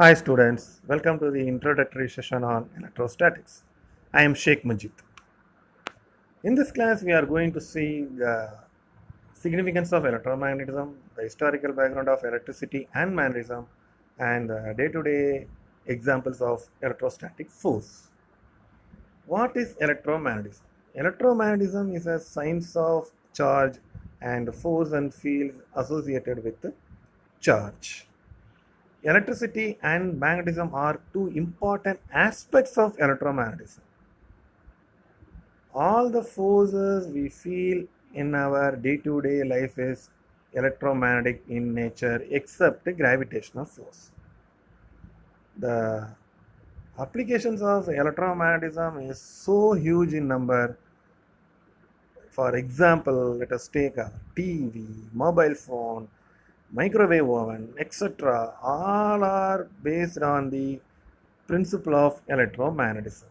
Hi students, welcome to the introductory session on electrostatics. I am Sheikh Majid. In this class, we are going to see the significance of electromagnetism, the historical background of electricity and magnetism, and day-to-day examples of electrostatic force. What is electromagnetism? Electromagnetism is a science of charge and force and fields associated with charge. Electricity and magnetism are two important aspects of electromagnetism. All the forces we feel in our day-to-day life is electromagnetic in nature except gravitational force. The applications of electromagnetism is so huge in number. For example, let us take a TV, mobile phone, microwave oven, etc. All are based on the principle of electromagnetism.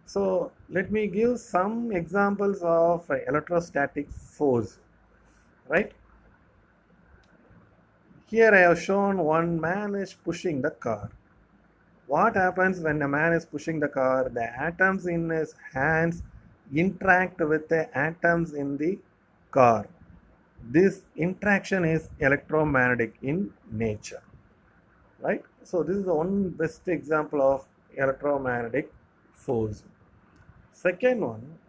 So let me give some examples of electrostatic force, right? Here I have shown one man is pushing the car. What happens when a man is pushing the car? The atoms in his hands interact with the atoms in the car. This interaction is electromagnetic in nature, right? So this is the one best example of electromagnetic force. Second one,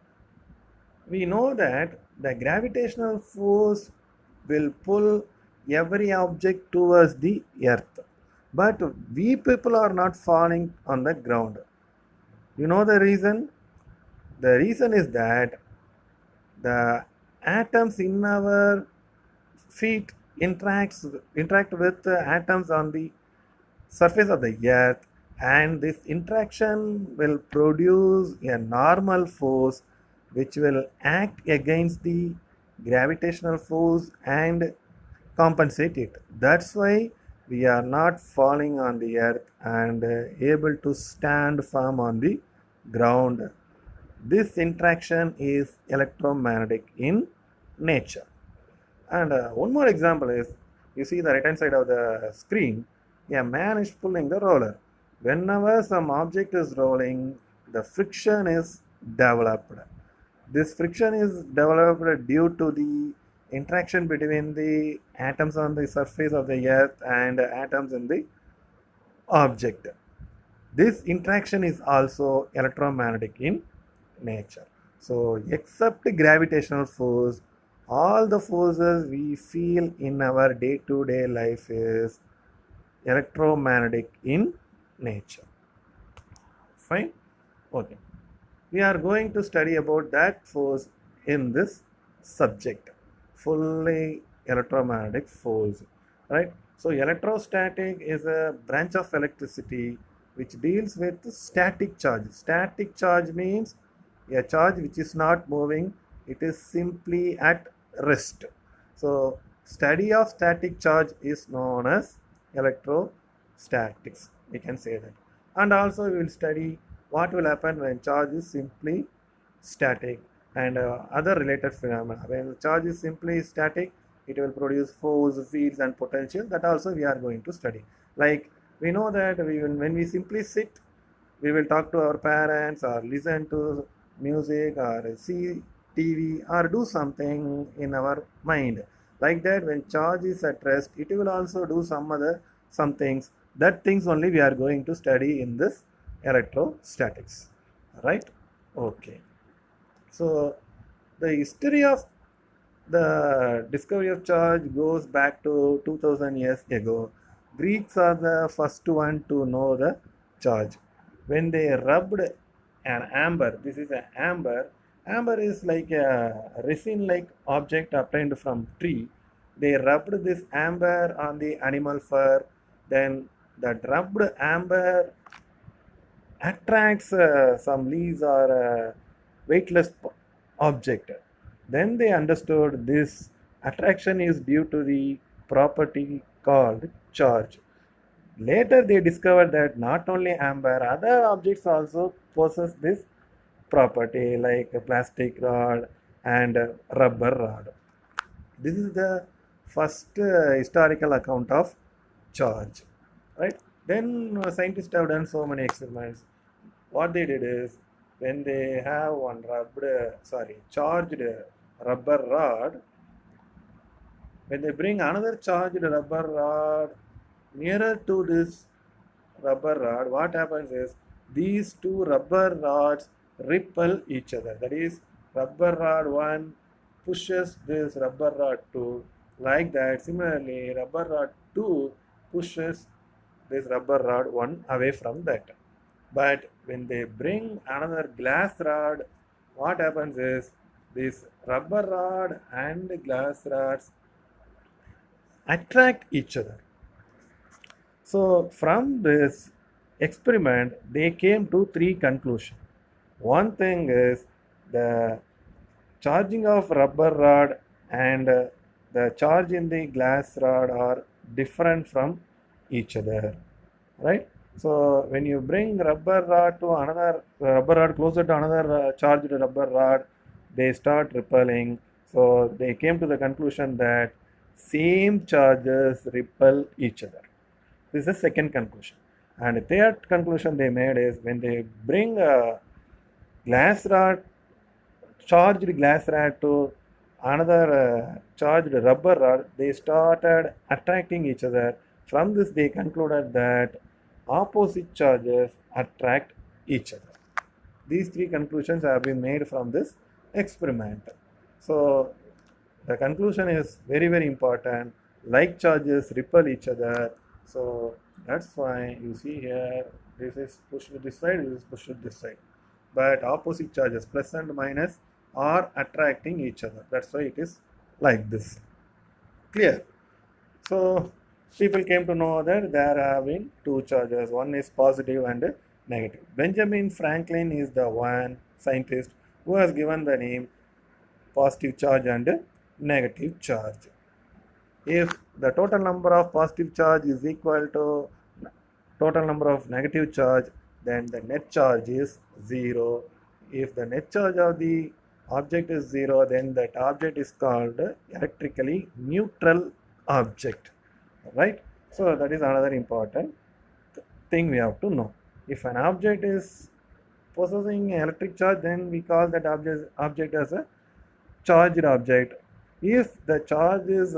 we know that the gravitational force will pull every object towards the earth, but we people are not falling on the ground. You know the reason? The reason is that the atoms in our feet interact with the atoms on the surface of the earth, and this interaction will produce a normal force which will act against the gravitational force and compensate it. That's why we are not falling on the earth and able to stand firm on the ground. This interaction is electromagnetic in nature. And one more example is, you see the right hand side of the screen, a man is pulling the roller. Whenever some object is rolling, the friction is developed. This friction is developed due to the interaction between the atoms on the surface of the earth and atoms in the object. This interaction is also electromagnetic in nature. So, except gravitational force, all the forces we feel in our day to day life is electromagnetic in nature. Fine? Okay. We are going to study about that force in this subject, fully electromagnetic force, right? So electrostatic is a branch of electricity which deals with static charge. Static charge means a charge which is not moving, it is simply at rest. So study of static charge is known as electrostatics, we can say that. And also we will study what will happen when charge is simply static and other related phenomena. When the charge is simply static, it will produce force, fields and potential. That also we are going to study. Like we know that when we simply sit, we will talk to our parents or listen to music or see TV or do something in our mind. Like that, when charge is at rest, it will also do some things. That things only we are going to study in this electrostatics, right? Okay. So the history of the discovery of charge goes back to 2000 years ago. Greeks are the first one to know the charge. When they rubbed an amber, this is an amber. Amber is like a resin-like object obtained from tree. They rubbed this amber on the animal fur. Then the rubbed amber attracts some leaves or weightless object. Then they understood this attraction is due to the property called charge. Later they discovered that not only amber, other objects also possess this property like a plastic rod and a rubber rod. This is the first historical account of charge, right? Then scientists have done so many experiments. What they did is when they have one charged rubber rod, when they bring another charged rubber rod nearer to this rubber rod, what happens is these two rubber rods repel each other. That is, rubber rod 1 pushes this rubber rod 2, like that. Similarly, rubber rod 2 pushes this rubber rod 1 away from that. But when they bring another glass rod, what happens is this rubber rod and glass rods attract each other. So from this experiment, they came to three conclusions. One thing is the charging of rubber rod and the charge in the glass rod are different from each other, right? So when you bring rubber rod to another rubber rod closer to another charged rubber rod, they start repelling. So they came to the conclusion that same charges repel each other. This is the second conclusion. And the third conclusion they made is when they bring a glass rod, charged glass rod to another charged rubber rod, they started attracting each other. From this, they concluded that opposite charges attract each other. These three conclusions have been made from this experiment. So, the conclusion is very, very important. Like charges repel each other. So, that's why you see here this is pushed to this side, this is pushed to this side. But opposite charges, plus and minus, are attracting each other. That's why it is like this. Clear? So, people came to know that there have been two charges. One is positive and negative. Benjamin Franklin is the one scientist who has given the name positive charge and negative charge. If the total number of positive charge is equal to total number of negative charge, then the net charge is 0. If the net charge of the object is 0, then that object is called electrically neutral object, right? So that is another important thing we have to know. If an object is possessing electric charge, then we call that object as a charged object. If the charge is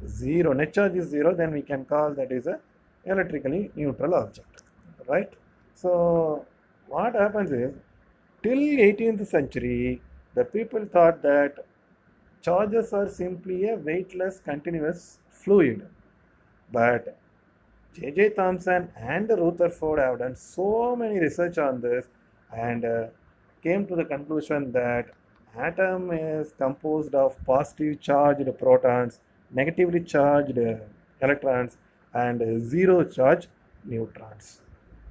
0, net charge is 0, then we can call that is a electrically neutral object, right? So what happens is till 18th century, the people thought that charges are simply a weightless continuous fluid. But J.J. Thomson and Rutherford have done so many research on this and came to the conclusion that atom is composed of positive charged protons, negatively charged electrons, and zero charge neutrons.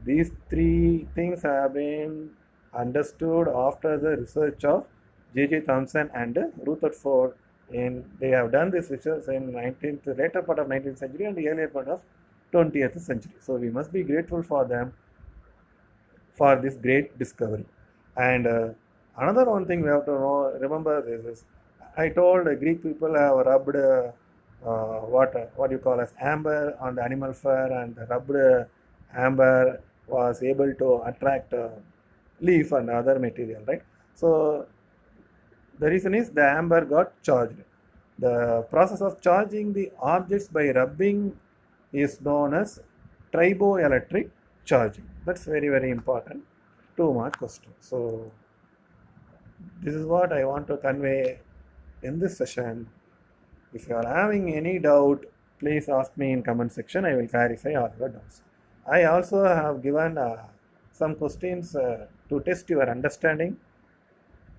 These three things have been understood after the research of J.J. Thomson and Rutherford. They have done this research in later part of 19th century and the earlier part of 20th century. So we must be grateful for them for this great discovery. And another one thing we have to remember this is I told Greek people have rubbed what you call as amber on the animal fur, and the rubbed amber was able to attract leaf and other material, right? So the reason is the amber got charged. The process of charging the objects by rubbing is known as triboelectric charging. That's very, very important 2-mark question. So this is what I want to convey in this session. If you are having any doubt, please ask me in comment section. I will clarify all your doubts. I also have given some questions to test your understanding.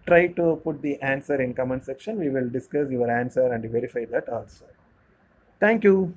Try to put the answer in comment section. We will discuss your answer and verify that also. Thank you.